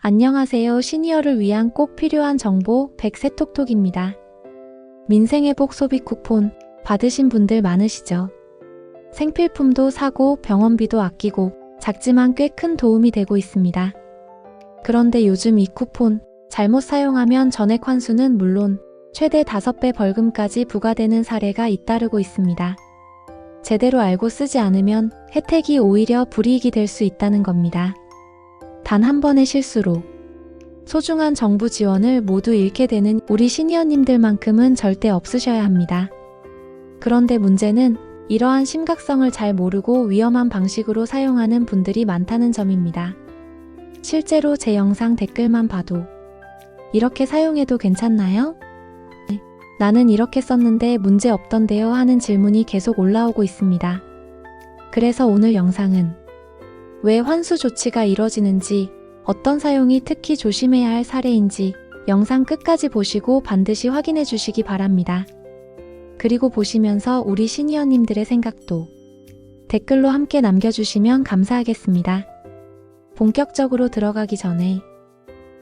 안녕하세요. 시니어를 위한 꼭 필요한 정보 백세톡톡입니다. 민생회복 소비 쿠폰 받으신 분들 많으시죠? 생필품도 사고 병원비도 아끼고 작지만 꽤 큰 도움이 되고 있습니다. 그런데 요즘 이 쿠폰 잘못 사용하면 전액 환수는 물론 최대 5배 벌금까지 부과되는 사례가 잇따르고 있습니다. 제대로 알고 쓰지 않으면 혜택이 오히려 불이익이 될 수 있다는 겁니다. 단 한 번의 실수로 소중한 정부 지원을 모두 잃게 되는 우리 시니어님들만큼은 절대 없으셔야 합니다. 그런데 문제는 이러한 심각성을 잘 모르고 위험한 방식으로 사용하는 분들이 많다는 점입니다. 실제로 제 영상 댓글만 봐도 이렇게 사용해도 괜찮나요? 나는 이렇게 썼는데 문제 없던데요 하는 질문이 계속 올라오고 있습니다. 그래서 오늘 영상은 왜 환수 조치가 이뤄지는지, 어떤 사용이 특히 조심해야 할 사례인지 영상 끝까지 보시고 반드시 확인해 주시기 바랍니다. 그리고 보시면서 우리 시니어님들의 생각도 댓글로 함께 남겨주시면 감사하겠습니다. 본격적으로 들어가기 전에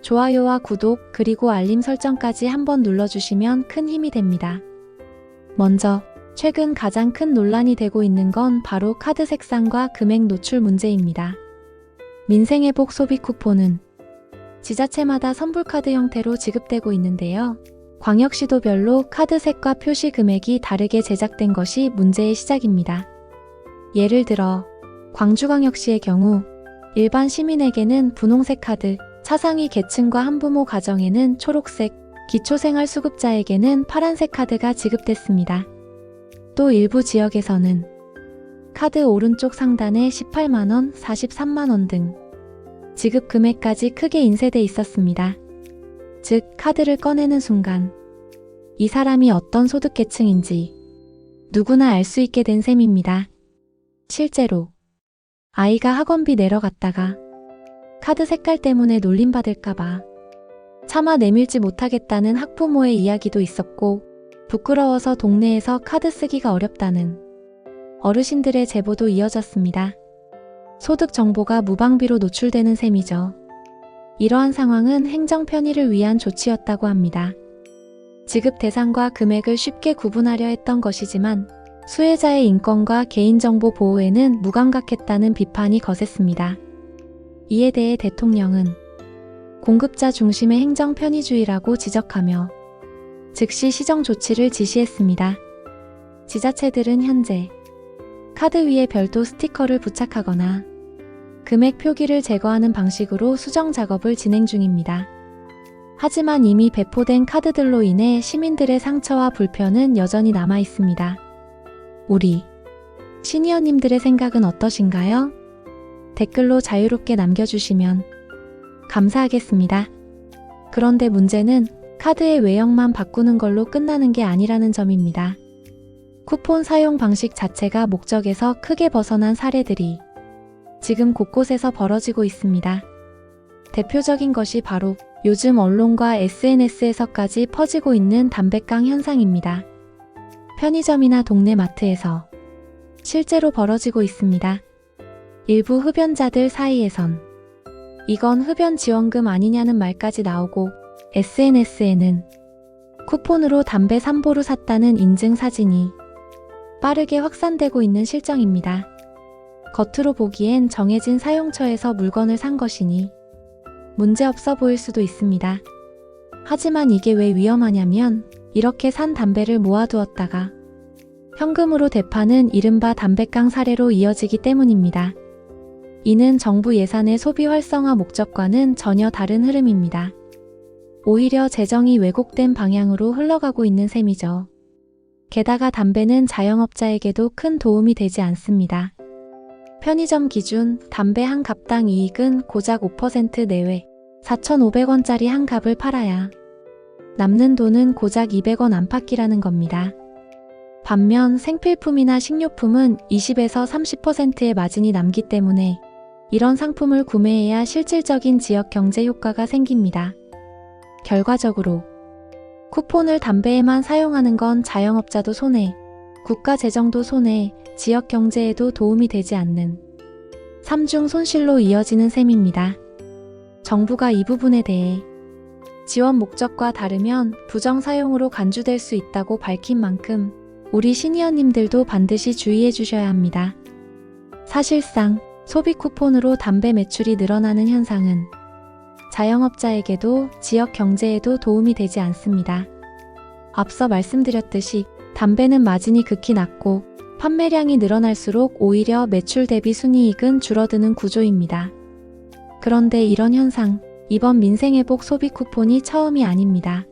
좋아요와 구독 그리고 알림 설정까지 한번 눌러주시면 큰 힘이 됩니다. 먼저 최근 가장 큰 논란이 되고 있는 건 바로 카드 색상과 금액 노출 문제입니다. 민생회복 소비 쿠폰은 지자체마다 선불카드 형태로 지급되고 있는데요. 광역시도별로 카드 색과 표시 금액이 다르게 제작된 것이 문제의 시작입니다. 예를 들어 광주광역시의 경우 일반 시민에게는 분홍색 카드, 차상위 계층과 한부모 가정에는 초록색, 기초생활수급자에게는 파란색 카드가 지급됐습니다. 또 일부 지역에서는 카드 오른쪽 상단에 18만원, 43만원 등 지급 금액까지 크게 인쇄돼 있었습니다. 즉, 카드를 꺼내는 순간 이 사람이 어떤 소득계층인지 누구나 알 수 있게 된 셈입니다. 실제로 아이가 학원비 내러 갔다가 카드 색깔 때문에 놀림받을까봐 차마 내밀지 못하겠다는 학부모의 이야기도 있었고, 부끄러워서 동네에서 카드 쓰기가 어렵다는 어르신들의 제보도 이어졌습니다. 소득 정보가 무방비로 노출되는 셈이죠. 이러한 상황은 행정 편의를 위한 조치였다고 합니다. 지급 대상과 금액을 쉽게 구분하려 했던 것이지만 수혜자의 인권과 개인정보 보호에는 무감각했다는 비판이 거셌습니다. 이에 대해 대통령은 공급자 중심의 행정 편의주의라고 지적하며 즉시 시정 조치를 지시했습니다. 지자체들은 현재 카드 위에 별도 스티커를 부착하거나 금액 표기를 제거하는 방식으로 수정 작업을 진행 중입니다. 하지만 이미 배포된 카드들로 인해 시민들의 상처와 불편은 여전히 남아 있습니다. 우리 시니어님들의 생각은 어떠신가요? 댓글로 자유롭게 남겨주시면 감사하겠습니다. 그런데 문제는 카드의 외형만 바꾸는 걸로 끝나는 게 아니라는 점입니다. 쿠폰 사용 방식 자체가 목적에서 크게 벗어난 사례들이 지금 곳곳에서 벌어지고 있습니다. 대표적인 것이 바로 요즘 언론과 SNS에서까지 퍼지고 있는 담배깡 현상입니다. 편의점이나 동네 마트에서 실제로 벌어지고 있습니다. 일부 흡연자들 사이에선 이건 흡연 지원금 아니냐는 말까지 나오고, SNS에는 쿠폰으로 담배 3보루 샀다는 인증 사진이 빠르게 확산되고 있는 실정입니다. 겉으로 보기엔 정해진 사용처에서 물건을 산 것이니 문제없어 보일 수도 있습니다. 하지만 이게 왜 위험하냐면 이렇게 산 담배를 모아두었다가 현금으로 되파는 이른바 담배깡 사례로 이어지기 때문입니다. 이는 정부 예산의 소비 활성화 목적과는 전혀 다른 흐름입니다. 오히려 재정이 왜곡된 방향으로 흘러가고 있는 셈이죠. 게다가 담배는 자영업자에게도 큰 도움이 되지 않습니다. 편의점 기준 담배 한 갑당 이익은 고작 5% 내외 4,500원짜리 한 갑을 팔아야 남는 돈은 고작 200원 안팎이라는 겁니다. 반면 생필품이나 식료품은 20에서 30%의 마진이 남기 때문에 이런 상품을 구매해야 실질적인 지역 경제 효과가 생깁니다. 결과적으로 쿠폰을 담배에만 사용하는 건 자영업자도 손해, 국가 재정도 손해, 지역 경제에도 도움이 되지 않는 3중 손실로 이어지는 셈입니다. 정부가 이 부분에 대해 지원 목적과 다르면 부정 사용으로 간주될 수 있다고 밝힌 만큼 우리 시니어님들도 반드시 주의해 주셔야 합니다. 사실상 소비 쿠폰으로 담배 매출이 늘어나는 현상은 자영업자에게도 지역 경제에도 도움이 되지 않습니다. 앞서 말씀드렸듯이 담배는 마진이 극히 낮고 판매량이 늘어날수록 오히려 매출 대비 순이익은 줄어드는 구조입니다. 그런데 이런 현상, 이번 민생회복 소비 쿠폰이 처음이 아닙니다.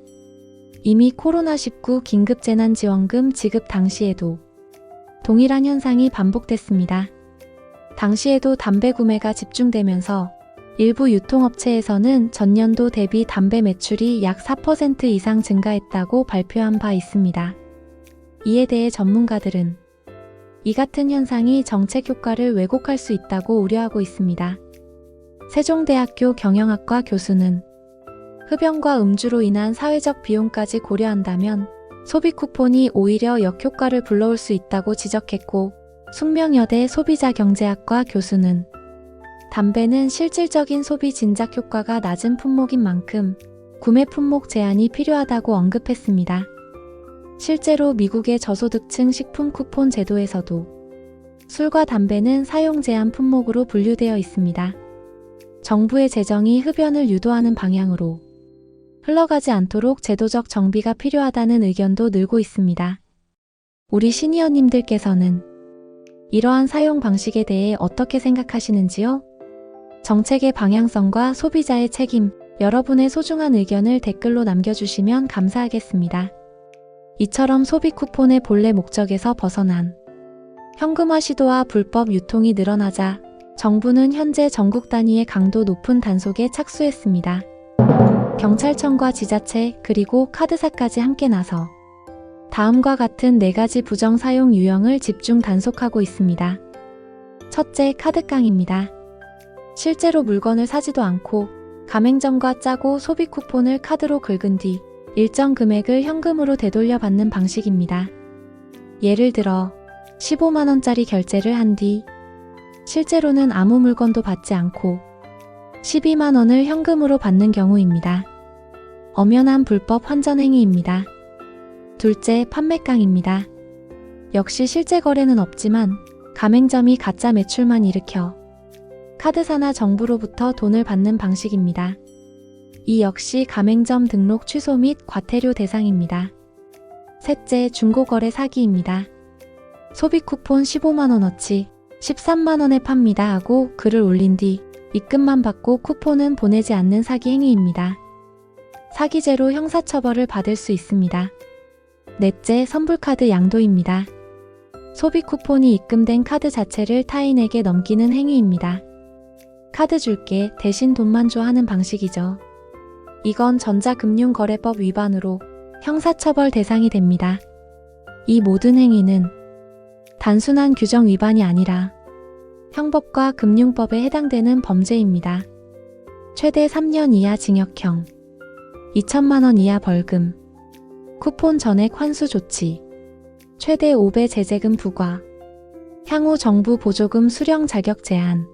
이미 코로나19 긴급재난지원금 지급 당시에도 동일한 현상이 반복됐습니다. 당시에도 담배 구매가 집중되면서 일부 유통업체에서는 전년도 대비 담배 매출이 약 4% 이상 증가했다고 발표한 바 있습니다. 이에 대해 전문가들은 이 같은 현상이 정책 효과를 왜곡할 수 있다고 우려하고 있습니다. 세종대학교 경영학과 교수는 흡연과 음주로 인한 사회적 비용까지 고려한다면 소비 쿠폰이 오히려 역효과를 불러올 수 있다고 지적했고, 숙명여대 소비자경제학과 교수는 담배는 실질적인 소비 진작 효과가 낮은 품목인 만큼 구매 품목 제한이 필요하다고 언급했습니다. 실제로 미국의 저소득층 식품 쿠폰 제도에서도 술과 담배는 사용 제한 품목으로 분류되어 있습니다. 정부의 재정이 흡연을 유도하는 방향으로 흘러가지 않도록 제도적 정비가 필요하다는 의견도 늘고 있습니다. 우리 시니어님들께서는 이러한 사용 방식에 대해 어떻게 생각하시는지요? 정책의 방향성과 소비자의 책임, 여러분의 소중한 의견을 댓글로 남겨주시면 감사하겠습니다. 이처럼 소비 쿠폰의 본래 목적에서 벗어난 현금화 시도와 불법 유통이 늘어나자 정부는 현재 전국 단위의 강도 높은 단속에 착수했습니다. 경찰청과 지자체 그리고 카드사까지 함께 나서 다음과 같은 4가지 부정 사용 유형을 집중 단속하고 있습니다. 첫째, 카드깡입니다. 실제로 물건을 사지도 않고 가맹점과 짜고 소비 쿠폰을 카드로 긁은 뒤 일정 금액을 현금으로 되돌려 받는 방식입니다. 예를 들어 15만원짜리 결제를 한 뒤 실제로는 아무 물건도 받지 않고 12만원을 현금으로 받는 경우입니다. 엄연한 불법 환전 행위입니다. 둘째, 판매깡입니다. 역시 실제 거래는 없지만 가맹점이 가짜 매출만 일으켜 카드사나 정부로부터 돈을 받는 방식입니다. 이 역시 가맹점 등록 취소 및 과태료 대상입니다. 셋째, 중고거래 사기입니다. 소비 쿠폰 15만원어치 13만원에 팝니다 하고 글을 올린 뒤 입금만 받고 쿠폰은 보내지 않는 사기 행위입니다. 사기죄로 형사처벌을 받을 수 있습니다. 넷째, 선불카드 양도입니다. 소비 쿠폰이 입금된 카드 자체를 타인에게 넘기는 행위입니다. 카드 줄게 대신 돈만 줘 하는 방식이죠. 이건 전자금융거래법 위반으로 형사처벌 대상이 됩니다. 이 모든 행위는 단순한 규정 위반이 아니라 형법과 금융법에 해당되는 범죄입니다. 최대 3년 이하 징역형, 2천만원 이하 벌금, 쿠폰 전액 환수 조치, 최대 5배 제재금 부과, 향후 정부 보조금 수령 자격 제한.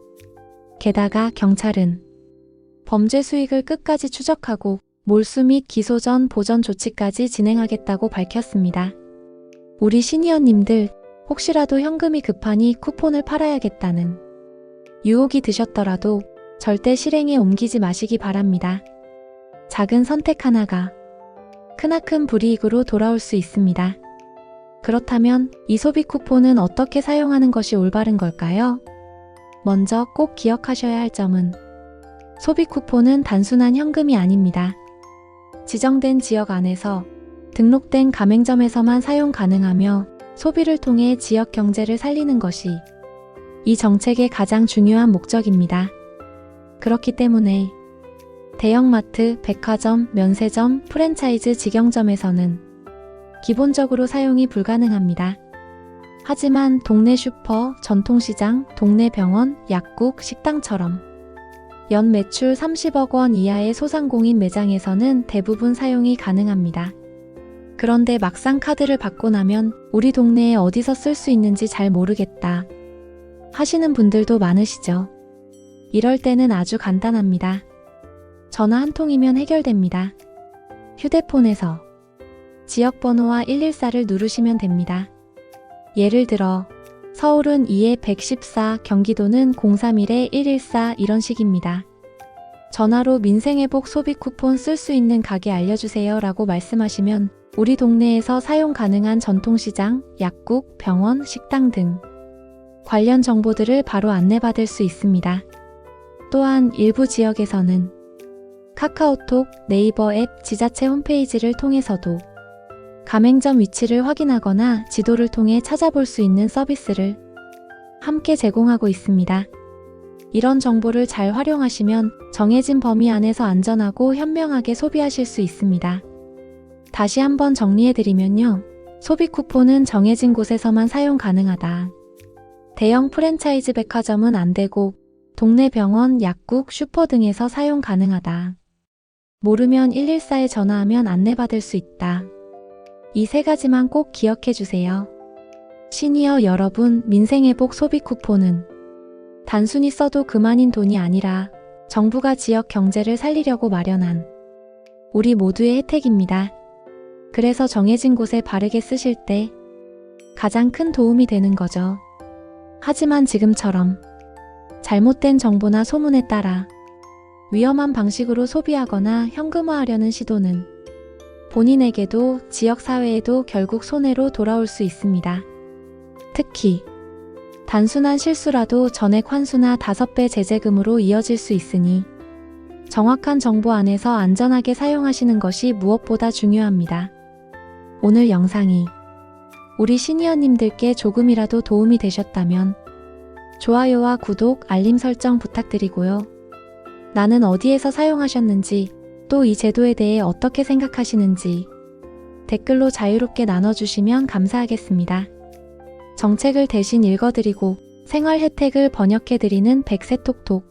게다가 경찰은 범죄 수익을 끝까지 추적하고 몰수 및 기소 전 보전 조치까지 진행하겠다고 밝혔습니다. 우리 시니어님들, 혹시라도 현금이 급하니 쿠폰을 팔아야겠다는 유혹이 드셨더라도 절대 실행에 옮기지 마시기 바랍니다. 작은 선택 하나가 크나큰 불이익으로 돌아올 수 있습니다. 그렇다면 이 소비 쿠폰은 어떻게 사용하는 것이 올바른 걸까요? 먼저 꼭 기억하셔야 할 점은 소비 쿠폰은 단순한 현금이 아닙니다. 지정된 지역 안에서 등록된 가맹점에서만 사용 가능하며 소비를 통해 지역 경제를 살리는 것이 이 정책의 가장 중요한 목적입니다. 그렇기 때문에 대형마트, 백화점, 면세점, 프랜차이즈 직영점에서는 기본적으로 사용이 불가능합니다. 하지만 동네 슈퍼, 전통시장, 동네 병원, 약국, 식당처럼 연 매출 30억 원 이하의 소상공인 매장에서는 대부분 사용이 가능합니다. 그런데 막상 카드를 받고 나면 우리 동네에 어디서 쓸 수 있는지 잘 모르겠다 하시는 분들도 많으시죠. 이럴 때는 아주 간단합니다. 전화 한 통이면 해결됩니다. 휴대폰에서 지역번호와 114를 누르시면 됩니다. 예를 들어 서울은 2에 114, 경기도는 031에 114 이런 식입니다. 전화로 민생회복 소비 쿠폰 쓸 수 있는 가게 알려주세요 라고 말씀하시면 우리 동네에서 사용 가능한 전통시장, 약국, 병원, 식당 등 관련 정보들을 바로 안내받을 수 있습니다. 또한 일부 지역에서는 카카오톡, 네이버 앱, 지자체 홈페이지를 통해서도 가맹점 위치를 확인하거나 지도를 통해 찾아볼 수 있는 서비스를 함께 제공하고 있습니다. 이런 정보를 잘 활용하시면 정해진 범위 안에서 안전하고 현명하게 소비하실 수 있습니다. 다시 한번 정리해드리면요. 소비 쿠폰은 정해진 곳에서만 사용 가능하다. 대형 프랜차이즈 백화점은 안 되고 동네 병원, 약국, 슈퍼 등에서 사용 가능하다. 모르면 114에 전화하면 안내받을 수 있다. 이 세 가지만 꼭 기억해 주세요. 시니어 여러분, 민생회복 소비 쿠폰은 단순히 써도 그만인 돈이 아니라 정부가 지역 경제를 살리려고 마련한 우리 모두의 혜택입니다. 그래서 정해진 곳에 바르게 쓰실 때 가장 큰 도움이 되는 거죠. 하지만 지금처럼 잘못된 정보나 소문에 따라 위험한 방식으로 소비하거나 현금화하려는 시도는 본인에게도 지역사회에도 결국 손해로 돌아올 수 있습니다. 특히 단순한 실수라도 전액 환수나 5배 제재금으로 이어질 수 있으니 정확한 정보 안에서 안전하게 사용하시는 것이 무엇보다 중요합니다. 오늘 영상이 우리 시니어님들께 조금이라도 도움이 되셨다면 좋아요와 구독, 알림 설정 부탁드리고요. 나는 어디에서 사용하셨는지, 또 이 제도에 대해 어떻게 생각하시는지 댓글로 자유롭게 나눠주시면 감사하겠습니다. 정책을 대신 읽어드리고 생활 혜택을 번역해드리는 백세톡톡.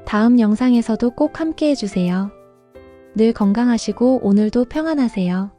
다음 영상에서도 꼭 함께 해주세요. 늘 건강하시고 오늘도 평안하세요.